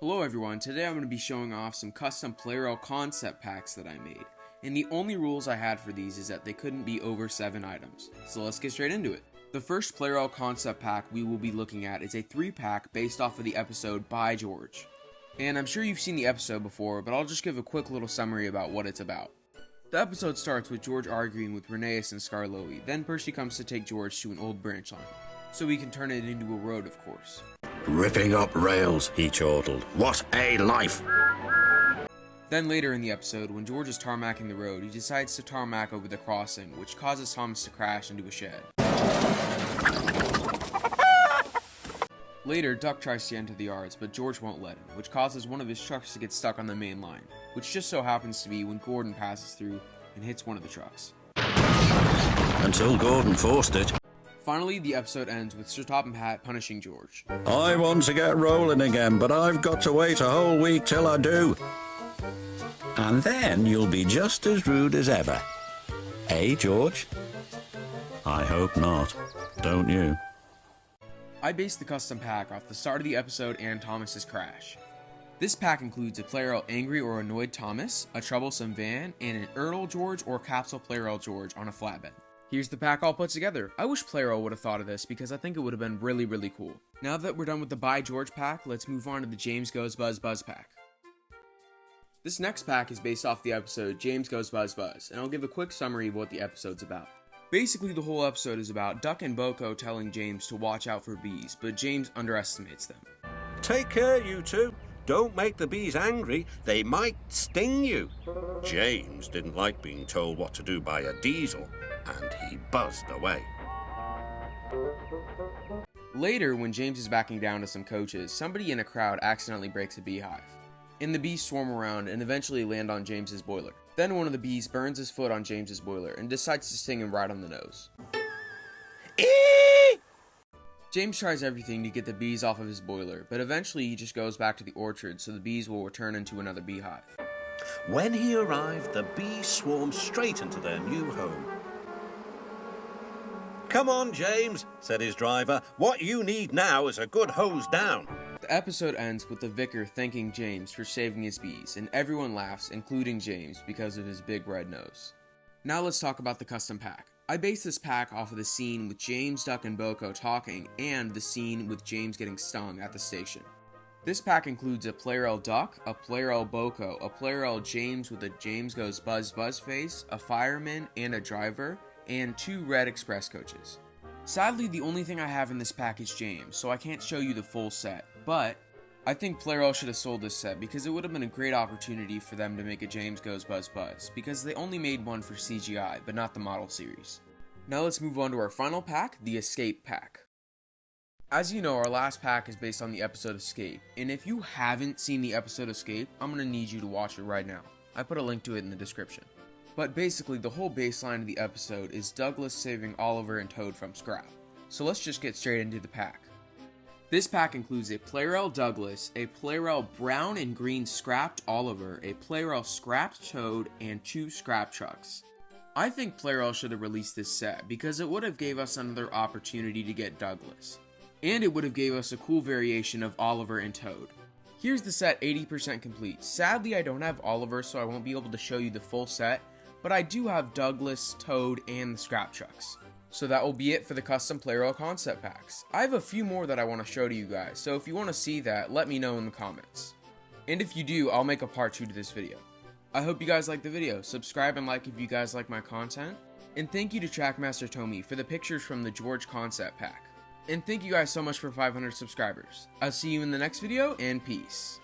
Hello everyone, today I'm going to be showing off some custom Plarail concept packs that I made, and the only rules I had for these is that they couldn't be over 7 items, so let's get straight into it. The first Plarail concept pack we will be looking at is a 3-pack based off of the episode By George. And I'm sure you've seen the episode before, but I'll just give a quick little summary about what it's about. The episode starts with George arguing with Rheneas and Skarloey, then Percy comes to take George to an old branch line, so he can turn it into a road of course. Ripping up rails, he chortled. What a life! Then later in the episode, when George is tarmacking the road, he decides to tarmac over the crossing, which causes Thomas to crash into a shed. Later, Duck tries to enter the yards, but George won't let him, which causes one of his trucks to get stuck on the main line, which just so happens to be when Gordon passes through and hits one of the trucks. Until Gordon forced it. Finally, the episode ends with Sir Topham Hatt punishing George. I want to get rolling again, but I've got to wait a whole week till I do. And then you'll be just as rude as ever. Eh, George? I hope not. Don't you? I based the custom pack off the start of the episode and Thomas's crash. This pack includes a Plarail angry or annoyed Thomas, a troublesome van, and an Earl George or Capsule Plarail George on a flatbed. Here's the pack all put together. I wish Plarail would have thought of this because I think it would have been really cool. Now that we're done with the By George pack, let's move on to the James Goes Buzz Buzz pack. This next pack is based off the episode James Goes Buzz Buzz, and I'll give a quick summary of what the episode's about. Basically, the whole episode is about Duck and Boko telling James to watch out for bees, but James underestimates them. Take care, you two. Don't make the bees angry. They might sting you. James didn't like being told what to do by a diesel, and he buzzed away. Later, when James is backing down to some coaches, somebody in a crowd accidentally breaks a beehive, and the bees swarm around and eventually land on James's boiler. Then one of the bees burns his foot on James's boiler and decides to sting him right on the nose. James tries everything to get the bees off of his boiler, but eventually he just goes back to the orchard so the bees will return into another beehive. When he arrived, the bees swarmed straight into their new home. Come on, James, said his driver. What you need now is a good hose down. The episode ends with the vicar thanking James for saving his bees, and everyone laughs, including James, because of his big red nose. Now let's talk about the custom pack. I based this pack off of the scene with James, Duck, and Boko talking, and the scene with James getting stung at the station. This pack includes a Plarail Duck, a Plarail Boko, a Plarail James with a James Goes Buzz Buzz face, a fireman, and a driver, and 2 red express coaches. Sadly, the only thing I have in this pack is James, so I can't show you the full set, but I think Plarail should have sold this set because it would have been a great opportunity for them to make a James Goes Buzz Buzz, because they only made one for CGI, but not the model series. Now let's move on to our final pack, the Escape pack. As you know, our last pack is based on the episode Escape, and if you haven't seen the episode Escape, I'm going to need you to watch it right now. I put a link to it in the description. But basically, the whole baseline of the episode is Douglas saving Oliver and Toad from scrap. So let's just get straight into the pack. This pack includes a Plarail Douglas, a Plarail brown and green scrapped Oliver, a Plarail scrapped Toad, and 2 scrap trucks. I think Plarail should have released this set because it would have gave us another opportunity to get Douglas. And it would have gave us a cool variation of Oliver and Toad. Here's the set 80% complete. Sadly, I don't have Oliver, so I won't be able to show you the full set, but I do have Douglas, Toad, and the scrap trucks. So that will be it for the custom Plarail concept packs. I have a few more that I want to show to you guys, so if you want to see that, let me know in the comments. And if you do, I'll make a part 2 to this video. I hope you guys liked the video. Subscribe and like if you guys like my content. And thank you to Trackmaster Tomy for the pictures from the George concept pack. And thank you guys so much for 500 subscribers. I'll see you in the next video, and peace.